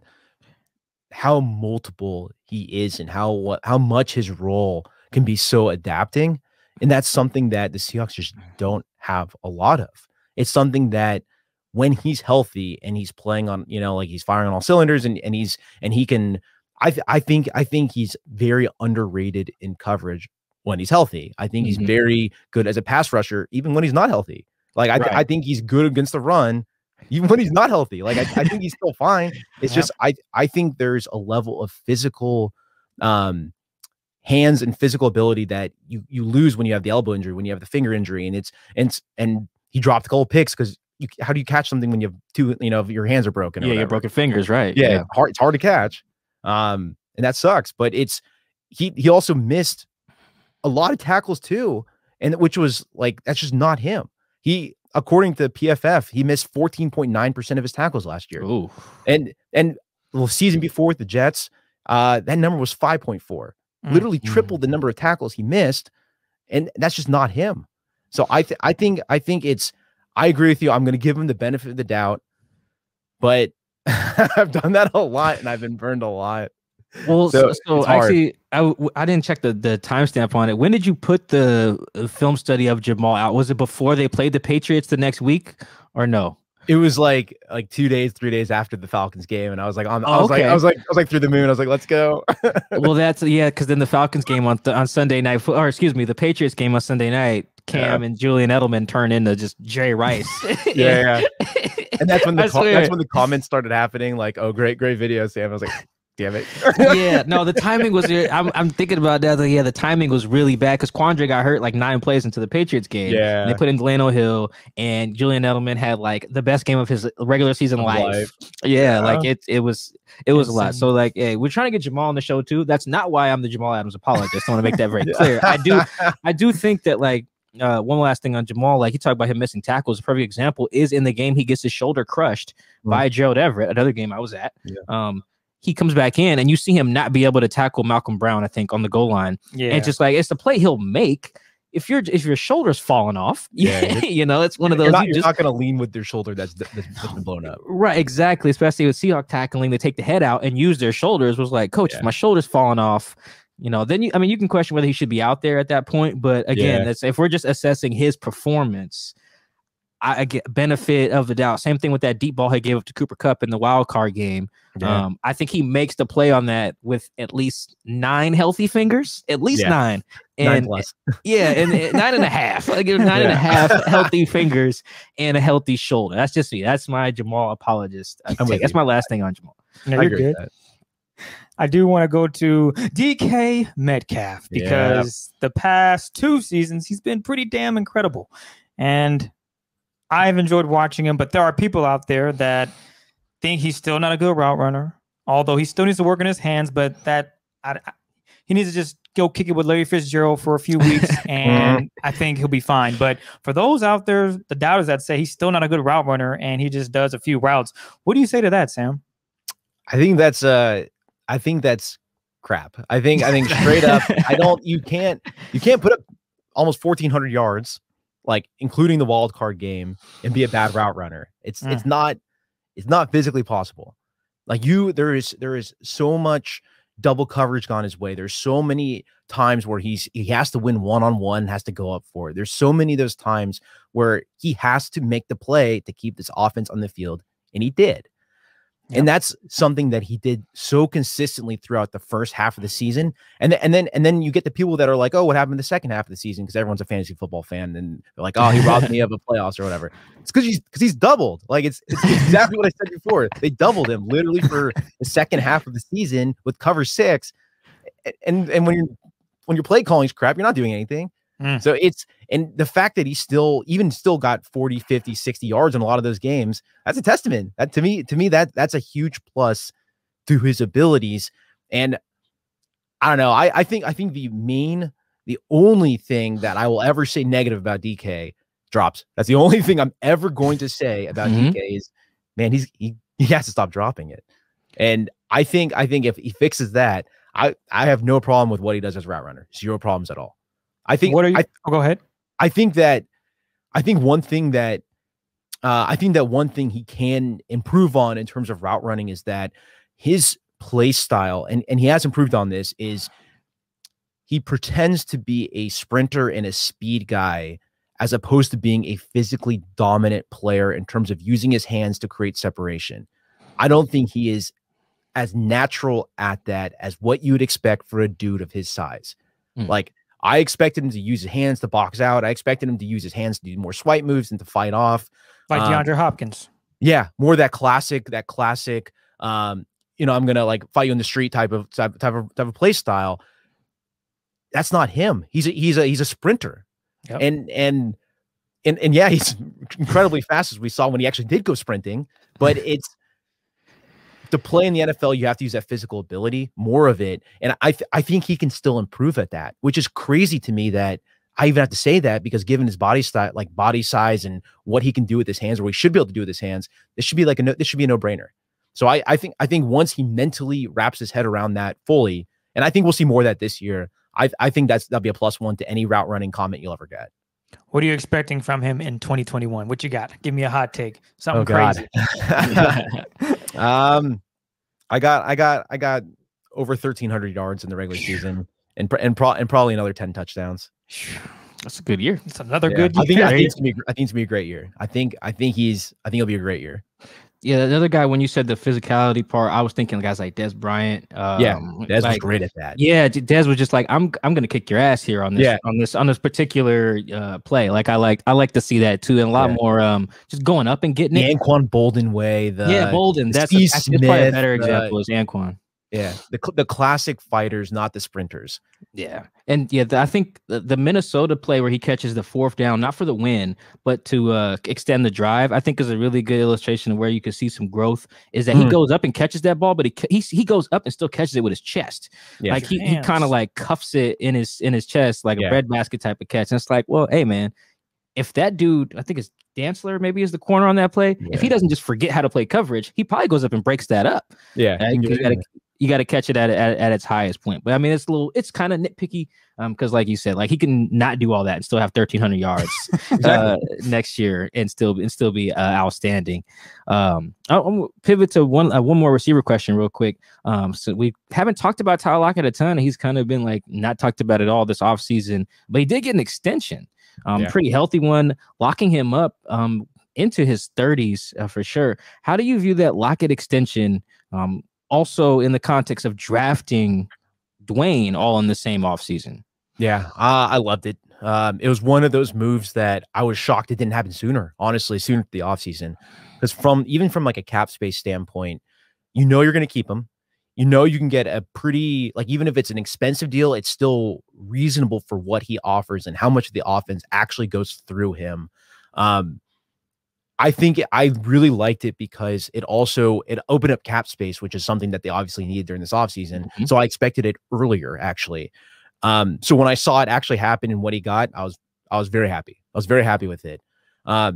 how multiple he is and how much his role can be so adapting. And that's something that the Seahawks just don't have a lot of. It's something that when he's healthy and he's playing on, like he's firing on all cylinders and he can, I think he's very underrated in coverage when he's healthy. I think he's very good as a pass rusher, even when he's not healthy. Like, I think he's good against the run, even when he's not healthy. Like, I think he's still fine. It's just, I think there's a level of physical, hands and physical ability that you lose when you have the elbow injury, when you have the finger injury, and he dropped a couple picks because how do you catch something when you have two, your hands are broken? Yeah, your broken fingers, right? Yeah, it's hard to catch, and that sucks. But he also missed a lot of tackles too, and which was like, that's just not him. He, according to PFF, he missed 14.9% of his tackles last year. Ooh. And the season before with the Jets, that number was 5.4. Literally tripled the number of tackles he missed, and that's just not him. So I think it's, I agree with you. I'm going to give him the benefit of the doubt, but I've done that a lot and I've been burned a lot. Well, so actually, I didn't check the timestamp on it. When did you put the film study of Jamal out? Was it before they played the Patriots the next week, or no? It was like 2 days, 3 days after the Falcons game, and I was like, I was like through the moon. I was like, let's go. Well, that's because then the Falcons game on Sunday night, or excuse me, the Patriots game on Sunday night, Cam and Julian Edelman turned into just Jay Rice. yeah. And that's when the comments started happening. Like, oh, great video, Sam. I was like, damn it. Yeah, no, the timing was. I'm thinking about that. Like, the timing was really bad because Quandre got hurt like 9 plays into the Patriots game. Yeah, and they put in Delano Hill, and Julian Edelman had like the best game of his regular season life. Yeah, like it was a lot. So like, hey, we're trying to get Jamal on the show too. That's not why I'm the Jamal Adams apologist. I want to make that very clear. I do think that like. One last thing on Jamal, like he talked about him missing tackles. A perfect example is in the game he gets his shoulder crushed by Gerald Everett, another game I was at. Yeah. He comes back in and you see him not be able to tackle Malcolm Brown, I think, on the goal line. Yeah. And just like, it's the play he'll make. If your shoulder's falling off, it's one of those. You're not going to lean with your shoulder that's been blown up. Right, exactly. Especially with Seahawk tackling, they take the head out and use their shoulders. Was like, coach, if my shoulder's falling off, then you can question whether he should be out there at that point. But again, if we're just assessing his performance, I get benefit of the doubt. Same thing with that deep ball he gave up to Cooper Kupp in the wild card game. Yeah. I think he makes the play on that with at least 9 healthy fingers, at least 9. And 9+. And 9.5. I give 9.5 healthy fingers and a healthy shoulder. That's just me. That's my Jamal apologist. That's my last thing on Jamal. No, you're good. I do want to go to DK Metcalf because the past 2 seasons he's been pretty damn incredible, and I've enjoyed watching him. But there are people out there that think he's still not a good route runner, although he still needs to work on his hands. But he needs to just go kick it with Larry Fitzgerald for a few weeks, and I think he'll be fine. But for those out there, the doubters that say he's still not a good route runner and he just does a few routes, what do you say to that, Sam? I think that's crap. I think straight up, you can't put up almost 1,400 yards, like including the wild card game, and be a bad route runner. It's not physically possible. Like there is so much double coverage gone his way. There's so many times where he has to win one-on-one, has to go up for it. There's so many of those times where he has to make the play to keep this offense on the field, and he did. And that's something that he did so consistently throughout the first half of the season. And then you get the people that are like, oh, what happened in the second half of the season? Because everyone's a fantasy football fan, and they're like, oh, he robbed me of a playoffs or whatever. It's because he's doubled. Like it's exactly what I said before. They doubled him literally for the second half of the season with cover 6. And when your play calling's crap, you're not doing anything. So and the fact that he still got 40, 50, 60 yards in a lot of those games, that's a testament. That to me, that's a huge plus to his abilities. And I don't know. I think the only thing that I will ever say negative about DK drops. That's the only thing I'm ever going to say about DK is, man, he has to stop dropping it. And I think if he fixes that, I have no problem with what he does as a route runner. 0 problems at all. I think. What are you? Go ahead. I think one thing he can improve on in terms of route running is that his play style, and he has improved on this, is he pretends to be a sprinter and a speed guy as opposed to being a physically dominant player in terms of using his hands to create separation. I don't think he is as natural at that as what you would expect for a dude of his size. Like, I expected him to use his hands to box out. I expected him to use his hands to do more swipe moves and to fight off. Like DeAndre Hopkins. Yeah, more that classic, I'm gonna like fight you in the street type of play style. That's not him. He's a sprinter. Yep. And yeah, he's incredibly fast, as we saw when he actually did go sprinting, but it's to play in the NFL, you have to use that physical ability, more of it. And I think he can still improve at that, which is crazy to me that I even have to say that, because given his body style, like body size and what he can do with his hands, or what he should be able to do with his hands, this should be a no-brainer. So I think once he mentally wraps his head around that fully, and I think we'll see more of that this year, I think that'll be a +1 to any route running comment you'll ever get. What are you expecting from him in 2021? What you got? Give me a hot take. Something crazy. I got over 1,300 yards in the regular season, and probably another 10 touchdowns. That's a good year. It's another good year. I think it's gonna be a great year. I think it'll be a great year. Yeah, another guy, when you said the physicality part, I was thinking guys like Des Bryant. Des was great at that. Yeah, Des was just like, I'm gonna kick your ass here on this particular play. Like I like to see that too, and a lot more just going up and getting it. Anquan Bolden way. Bolden. That's probably a better example is Anquan. Yeah, the classic fighters, not the sprinters. Yeah, and I think the Minnesota play where he catches the 4th down, not for the win, but to extend the drive, I think is a really good illustration of where you can see some growth. Is that he goes up and catches that ball, but he goes up and still catches it with his chest. Yeah, like he kind of like cuffs it in his chest, like a breadbasket type of catch. And it's like, well, hey man, if that dude, I think it's Dantzler maybe is the corner on that play. Yeah. If he doesn't just forget how to play coverage, he probably goes up and breaks that up. Yeah, you got to catch it at its highest point. But I mean, it's kind of nitpicky because, like you said, like he can not do all that and still have 1,300 yards next year and still be outstanding. I'll pivot to one more receiver question real quick. So we haven't talked about Tyler Lockett a ton. He's kind of been like not talked about at all this offseason, but he did get an extension, pretty healthy one, locking him up into his 30s for sure. How do you view that Lockett extension? Also in the context of drafting D'Wayne all in the same offseason. Yeah, I loved it. It was one of those moves that I was shocked it didn't happen sooner, honestly, sooner to the offseason. Because from like a cap space standpoint, you're going to keep him. You can get a pretty, like, even if it's an expensive deal, it's still reasonable for what he offers and how much of the offense actually goes through him. I think I really liked it because it opened up cap space, which is something that they obviously needed during this offseason. So I expected it earlier, actually. So when I saw it actually happen and what he got, I was very happy. I was very happy with it. I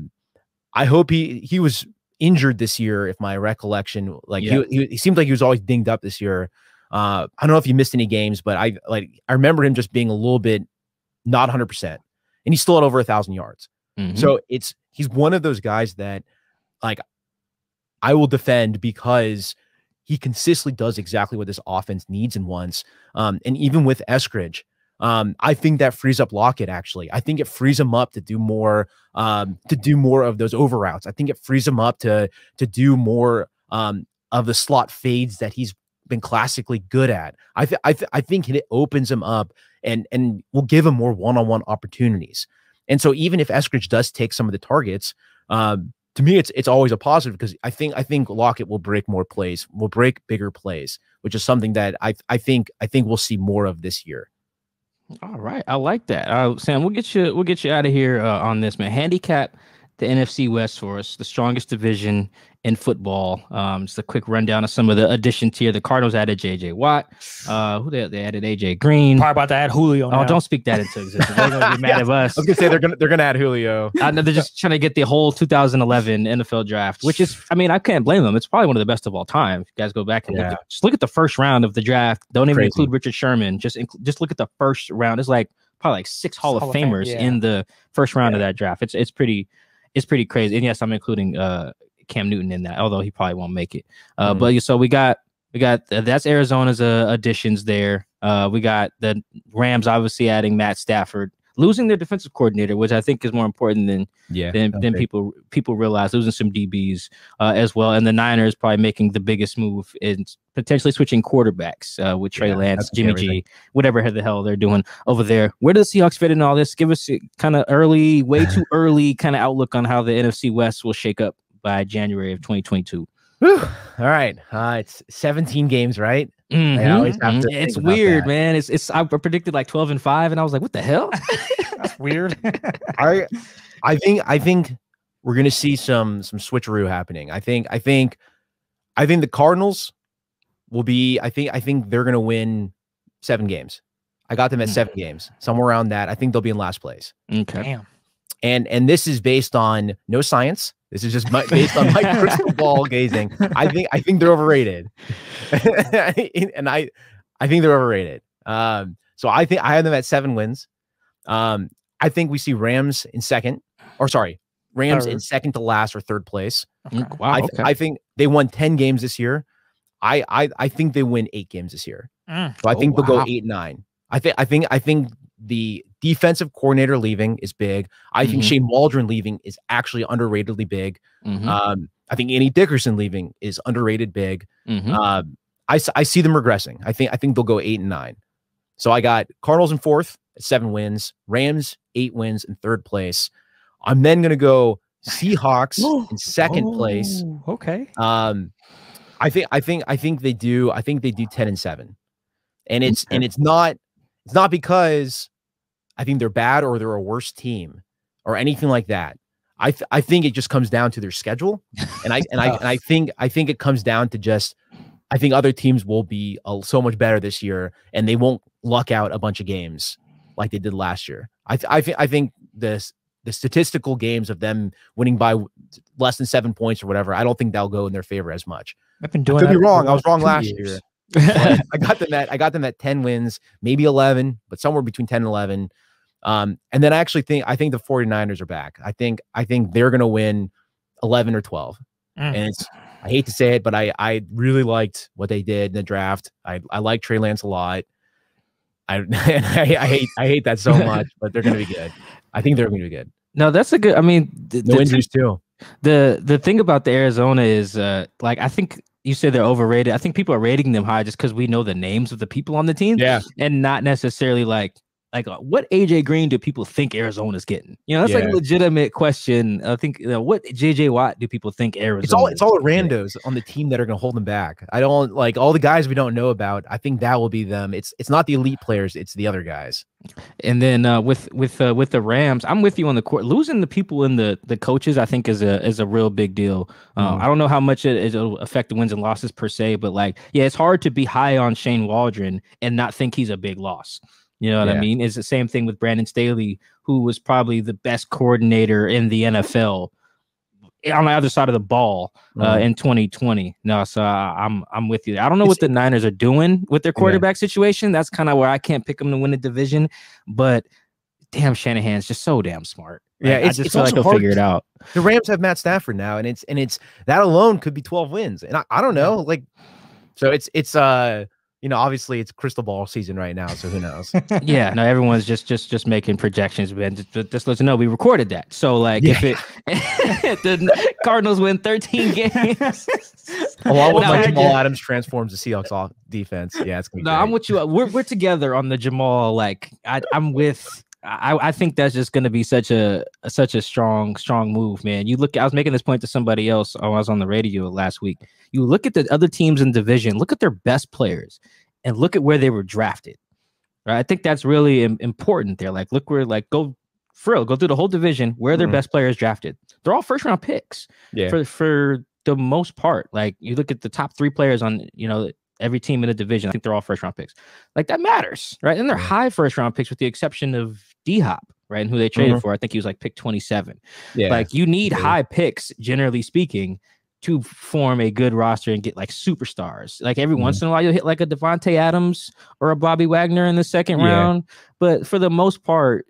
hope he was injured this year, if my recollection, like he seemed like he was always dinged up this year. I don't know if he missed any games, but I remember him just being a little bit not 100%, and he's still at over 1,000 yards. So he's one of those guys that, like, I will defend because he consistently does exactly what this offense needs and wants. And even with Eskridge, I think that frees up Lockett. Actually, I think it frees him up to do more of those over routes. I think it frees him up to do more of the slot fades that he's been classically good at. I think it opens him up and will give him more one-on-one opportunities. And so even if Eskridge does take some of the targets, to me, it's always a positive, because I think Lockett will break more plays, will break bigger plays, which is something that I think we'll see more of this year. All right, I like that. Sam, we'll get you out of here on this, man. Handicap the NFC West for us, the strongest division in football. Just a quick rundown of some of the additions here. The Cardinals added J.J. Watt. Who they added A.J. Green. Probably about to add Julio. Oh, now. don't speak that into existence. They're gonna be mad at us. I was gonna say they're gonna add Julio. I know they're just trying to get the whole 2011 NFL draft, which is, I mean, I can't blame them. It's probably one of the best of all time. If you guys go back and look at the first round of the draft. Don't even include Richard Sherman. Just look at the first round. It's like probably like 6 Hall of Famers in the first round of that draft. It's pretty crazy. And yes, I'm including Cam Newton in that, although he probably won't make it. But so we got that's Arizona's additions there. We got the Rams obviously adding Matt Stafford, losing their defensive coordinator, which I think is more important than people realize, losing some DBs as well. And the Niners probably making the biggest move in potentially switching quarterbacks with Trey Lance, Jimmy G, whatever the hell they're doing over there. Where do the Seahawks fit in all this? Give us kind of way too early kind of outlook on how the NFC West will shake up by January of 2022. Whew. All right. It's 17 games, right? I always have to it's weird, man. It's I predicted like 12-5, and I was like, what the hell? That's weird. I think we're gonna see some switcheroo happening. I think the Cardinals will be, I think they're gonna win 7 games. I got them at 7 games, somewhere around that. I think they'll be in last place. Okay. Damn. And this is based on no science. This is just based on my crystal ball gazing. I think they're overrated, and I think they're overrated. So I think I have them at 7 wins. I think we see Rams in second to last or third place. Okay. Wow. I think they won 10 games this year. I think they win 8 games this year. So I think they'll go 8-9. I think the defensive coordinator leaving is big. I think Shane Waldron leaving is actually underratedly big. I think Andy Dickerson leaving is underrated big. I see them regressing. I think they'll go 8-9. So I got Cardinals in 4th at 7 wins, Rams 8 wins in 3rd place. I'm then gonna go Seahawks in 2nd place. Okay. I think they do 10-7, and it's not because I think they're bad or they're a worse team or anything like that. I think it just comes down to their schedule, and I think it comes down to just, I think other teams will be so much better this year, and they won't luck out a bunch of games like they did last year. I think the statistical games of them winning by less than 7 points or whatever, I don't think that'll go in their favor as much. I've been doing. I could be wrong. I was wrong last year. I got them at 10 wins, maybe 11, but somewhere between 10 and 11. And then I think the 49ers are back. I think they're going to win 11 or 12. And I hate to say it, but I really liked what they did in the draft. I like Trey Lance a lot. I hate that so much, but they're going to be good. I think they're going to be good. No, that's a good, I mean, no injuries too. The thing about the Arizona is I think you said they're overrated. I think people are rating them high just because we know the names of the people on the team. Yeah. And not necessarily like what AJ Green do people think Arizona's getting? You know, that's like a legitimate question. I think what JJ Watt do people think Arizona? It's all the randos on the team that are going to hold them back. I don't like all the guys we don't know about. I think that will be them. It's not the elite players. It's the other guys. And then with the Rams, I'm with you on the court. Losing the people in the coaches, I think is a real big deal. I don't know how much it'll affect the wins and losses per se, but it's hard to be high on Shane Waldron and not think he's a big loss. You know what I mean? It's the same thing with Brandon Staley, who was probably the best coordinator in the NFL on the other side of the ball in 2020. No, so I'm with you. I don't know what the Niners are doing with their quarterback situation. That's kind of where I can't pick them to win the division. But damn, Shanahan's just so damn smart. Yeah, I just feel like he'll figure it out. The Rams have Matt Stafford now, and it's that alone could be 12 wins. And I don't know, so it's obviously it's crystal ball season right now, so who knows? Yeah, no, everyone's just making projections, man. Just let you know we recorded that. So if the Cardinals win 13 games, Along with No, my I- Jamal Adams transforms the Seahawks off defense. Yeah, it's gonna be No, great. I'm with you. We're together on the Jamal. Like I'm with. I think that's just going to be such a strong move, man. You look. I was making this point to somebody else. I was on the radio last week. You look at the other teams in division. Look at their best players, and look at where they were drafted. Right. I think that's really important there. Like, look where go through the whole division. Where their best players drafted. They're all first round picks. Yeah. For the most part. Like you look at the top 3 players on every team in the division. I think they're all first round picks. Like that matters, right? And they're high first round picks with the exception of D-Hop, right? And who they traded for. I think he was like pick 27. Yeah. Like you need high picks, generally speaking, to form a good roster and get like superstars. Like every once in a while you'll hit like a Devontae Adams or a Bobby Wagner in the second round. But for the most part,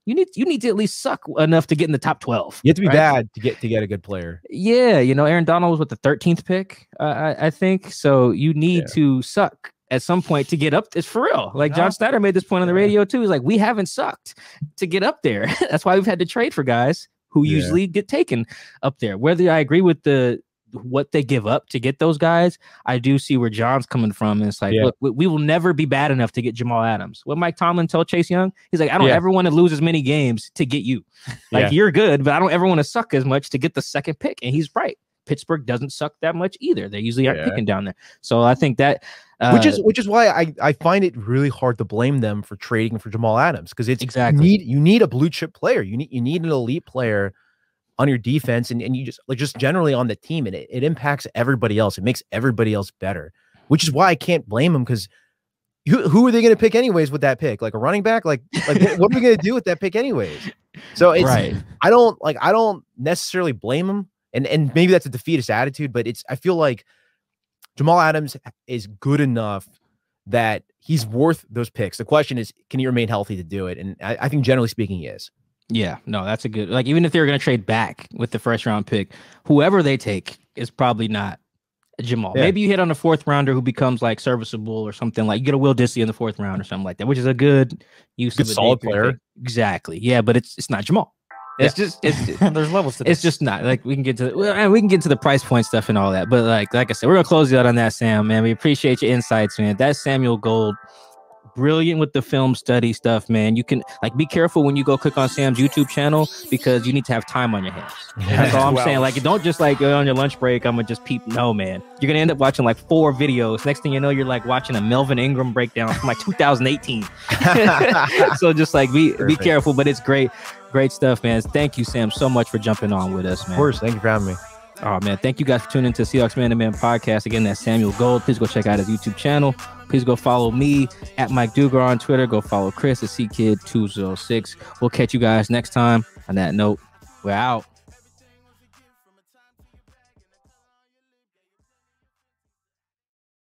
you need to at least suck enough to get in the top 12. You have to be bad to get a good player. Yeah, Aaron Donald was with the 13th pick, I think. So you need to suck at some point to get up. It's for real. Like John Snyder made this point on the radio too. He's like, we haven't sucked to get up there. That's why we've had to trade for guys who usually get taken up there. Whether I agree with what they give up to get those guys, I do see where John's coming from. And it's like, look, we will never be bad enough to get Jamal Adams. What Mike Tomlin told Chase Young, he's like, I don't ever want to lose as many games to get you. Like you're good, but I don't ever want to suck as much to get the second pick. And he's right. Pittsburgh doesn't suck that much either. They usually aren't picking down there. So I think that which is why I find it really hard to blame them for trading for Jamal Adams, because it's you need a blue chip player. You need an elite player on your defense, and you just generally on the team, and it impacts everybody else. It makes everybody else better, which is why I can't blame them, because who are they going to pick anyways with that pick? Like a running back? Like what are we going to do with that pick anyways? So it's I don't necessarily blame them, and maybe that's a defeatist attitude, but I feel like Jamal Adams is good enough that he's worth those picks. The question is, can he remain healthy to do it? And I think generally speaking, he is. Yeah, no, that's a good, like, even if they were going to trade back with the first round pick, whoever they take is probably not Jamal. Yeah. Maybe you hit on a 4th rounder who becomes like serviceable or something, like you get a Will Disley in the 4th round or something like that, which is a good use of a solid player. Pick. Exactly. Yeah, but it's not Jamal. It's just there's levels to this. It's just not like we can get to the price point stuff and all that. But like I said, we're gonna close you out on that, Sam, man. We appreciate your insights, man. That's Samuel Gold. Brilliant with the film study stuff, man. You can be careful when you go click on Sam's YouTube channel, because you need to have time on your hands. That's all I'm saying. Like, don't just go on your lunch break, I'm gonna just peep. No, man, you're gonna end up watching like 4 videos. Next thing you know, you're like watching a Melvin Ingram breakdown from like 2018. So just be careful, but it's great stuff, man. Thank you, Sam, so much for jumping on with us, man. Of course, thank you for having me. Oh, man, thank you guys for tuning into Seahawks Man to Man podcast. Again, that's Samuel Gold. Please go check out his YouTube channel. Please go follow me at Mike Dugar on Twitter. Go follow Chris at CKid206. We'll catch you guys next time. On that note, we're out.